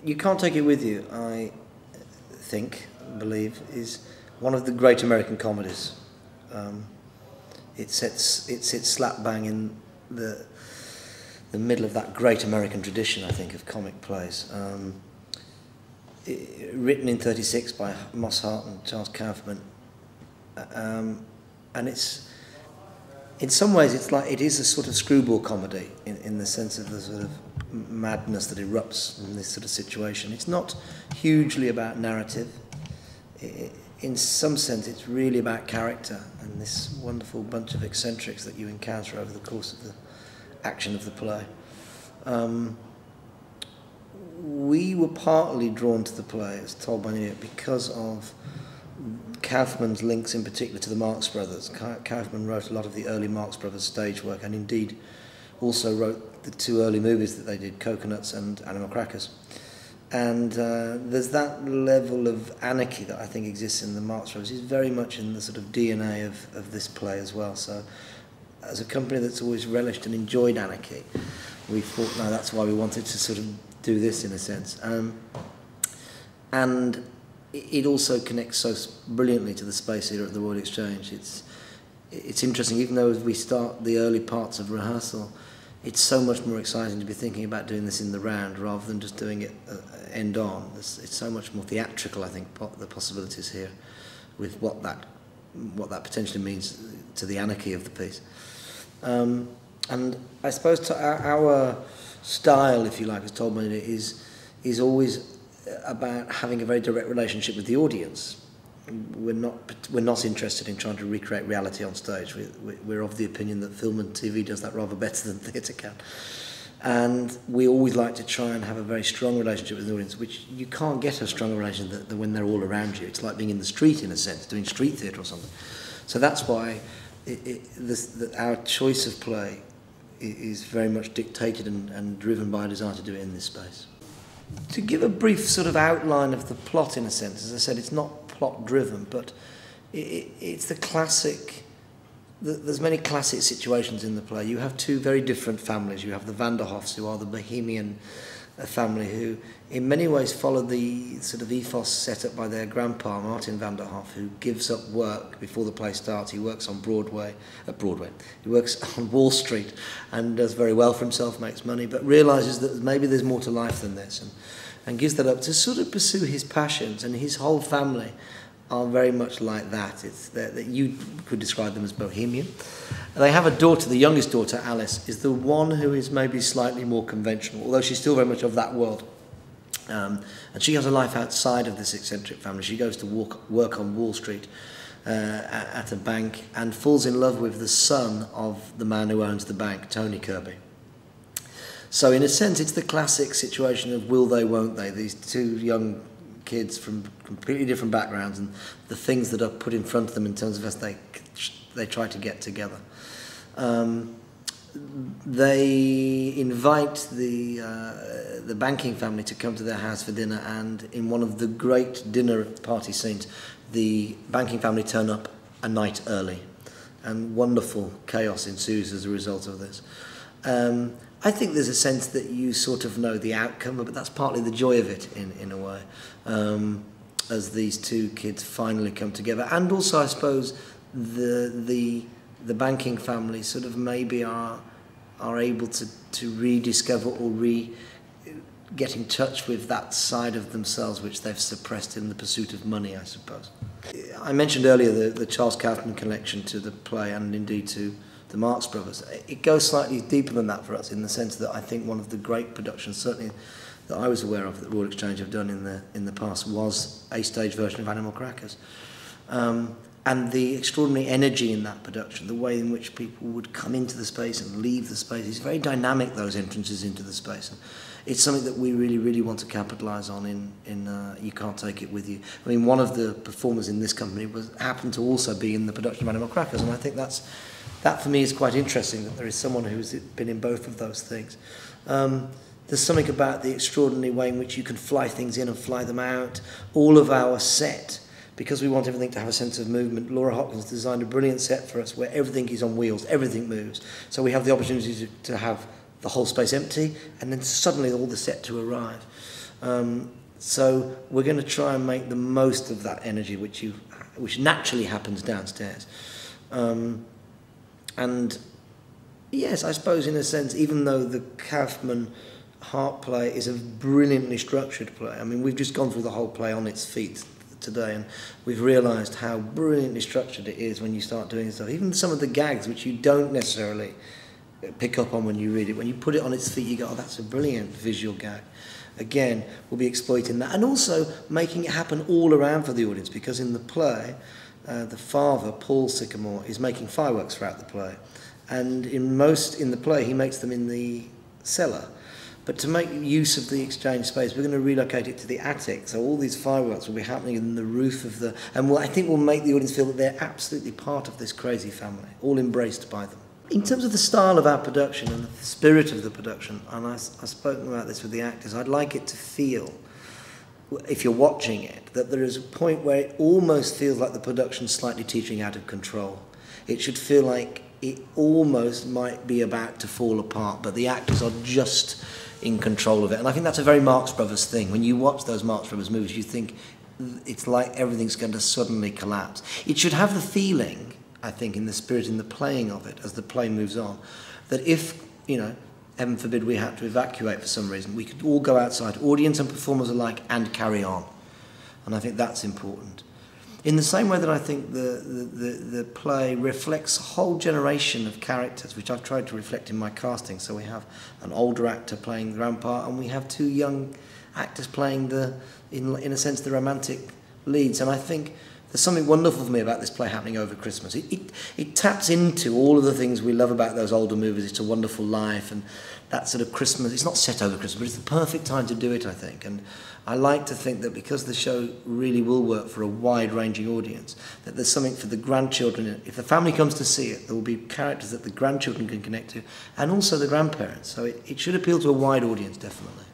You Can't Take It With You, I believe, is one of the great American comedies. It sits slap bang in the middle of that great American tradition, I think, of comic plays. Written in '36 by Moss Hart and Charles Kaufman, and it's, in some ways, it is a sort of screwball comedy in the sense of the sort of madness that erupts in this sort of situation. It's not hugely about narrative. In some sense, it's really about character and this wonderful bunch of eccentrics that you encounter over the course of the action of the play. We were partly drawn to the play, as told by an idiot, because of Kaufman's links in particular to the Marx Brothers. Kaufman wrote a lot of the early Marx Brothers stage work, and indeed also wrote the two early movies that they did, Coconuts and Animal Crackers. And there's that level of anarchy that I think exists in the Marx Brothers. It's very much in the sort of DNA of this play as well. So as a company that's always relished and enjoyed anarchy, we thought, no, that's why we wanted to sort of do this in a sense. And it also connects so brilliantly to the space here at the Royal Exchange. It's interesting, even though as we start the early parts of rehearsal, it's so much more exciting to be thinking about doing this in the round rather than just doing it end on. It's so much more theatrical, I think, the possibilities here with what that potentially means to the anarchy of the piece. And I suppose to our style, if you like, as told by it, is always about having a very direct relationship with the audience. We're not interested in trying to recreate reality on stage. We're of the opinion that film and TV does that rather better than theatre can. And we always like to try and have a very strong relationship with the audience, which you can't get a stronger relationship than when they're all around you. It's like being in the street, in a sense, doing street theatre or something. So that's why our choice of play is very much dictated and driven by a desire to do it in this space. To give a brief sort of outline of the plot, in a sense, as I said, it's not plot-driven, but it's the classic. There's many classic situations in the play. You have two very different families. You have the Vanderhoffs, who are the Bohemian family, who in many ways follow the sort of ethos set up by their grandpa, Martin Vanderhoff, who gives up work before the play starts. He works on Broadway. He works on Wall Street and does very well for himself, makes money, but realises that maybe there's more to life than this, and gives that up to sort of pursue his passions. And his whole family are very much like that. It's that you could describe them as bohemian. They have a daughter. The youngest daughter, Alice, is the one who is maybe slightly more conventional, although she's still very much of that world. And she has a life outside of this eccentric family. She goes to work on Wall Street at a bank and falls in love with the son of the man who owns the bank, Tony Kirby. So in a sense, it's the classic situation of will they, won't they? These two young kids from completely different backgrounds and the things that are put in front of them in terms of as they try to get together. They invite the banking family to come to their house for dinner, and in one of the great dinner party scenes, the banking family turn up a night early, and wonderful chaos ensues as a result of this. I think there's a sense that you sort of know the outcome, but that's partly the joy of it in a way, as these two kids finally come together. And also, I suppose, the banking family sort of maybe are able to rediscover or get in touch with that side of themselves which they've suppressed in the pursuit of money, I suppose. I mentioned earlier the Charles Kaufman connection to the play and indeed to the Marx Brothers. It goes slightly deeper than that for us, in the sense that I think one of the great productions, certainly that I was aware of, that Royal Exchange have done in the past, was a stage version of Animal Crackers. And the extraordinary energy in that production, the way in which people would come into the space and leave the space, is very dynamic, those entrances into the space. And it's something that we really, really want to capitalise on in You Can't Take It With You. I mean, one of the performers in this company happened to also be in the production of Animal Crackers, and I think that for me is quite interesting, that there is someone who's been in both of those things. There's something about the extraordinary way in which you can fly things in and fly them out. All of our set, because we want everything to have a sense of movement, Laura Hopkins designed a brilliant set for us where everything is on wheels, everything moves. So we have the opportunity to have the whole space empty and then suddenly all the set to arrive. So we're going to try and make the most of that energy which naturally happens downstairs. And yes, I suppose in a sense, even though the Kaufman harp play is a brilliantly structured play, I mean, we've just gone through the whole play on its feet today, and we've realised how brilliantly structured it is when you start doing stuff. Even some of the gags which you don't necessarily pick up on when you read it, when you put it on its feet, you go, oh, that's a brilliant visual gag. Again, we'll be exploiting that, and also making it happen all around for the audience, because in the play, the father, Paul Sycamore, is making fireworks throughout the play, and in the play he makes them in the cellar. But to make use of the exchange space, we're going to relocate it to the attic, so all these fireworks will be happening in the roof of the... And I think we'll make the audience feel that they're absolutely part of this crazy family, all embraced by them. In terms of the style of our production and the spirit of the production, and I've spoken about this with the actors, I'd like it to feel, if you're watching it, that there is a point where it almost feels like the production's slightly teetering out of control. It should feel like it almost might be about to fall apart, but the actors are just in control of it. And I think that's a very Marx Brothers thing. When you watch those Marx Brothers movies, you think it's like everything's going to suddenly collapse. It should have the feeling, I think, in the spirit, in the playing of it, as the play moves on, that if, you know, heaven forbid we had to evacuate for some reason, we could all go outside, audience and performers alike, and carry on. And I think that's important. In the same way that I think the play reflects a whole generation of characters, which I've tried to reflect in my casting. So we have an older actor playing the grandpa, and we have two young actors playing in a sense, the romantic leads. And I think there's something wonderful for me about this play happening over Christmas. It taps into all of the things we love about those older movies. It's a Wonderful Life and that sort of Christmas. It's not set over Christmas, but it's the perfect time to do it, I think. And I like to think that because the show really will work for a wide-ranging audience, that there's something for the grandchildren. If the family comes to see it, there will be characters that the grandchildren can connect to, and also the grandparents. So it should appeal to a wide audience, definitely.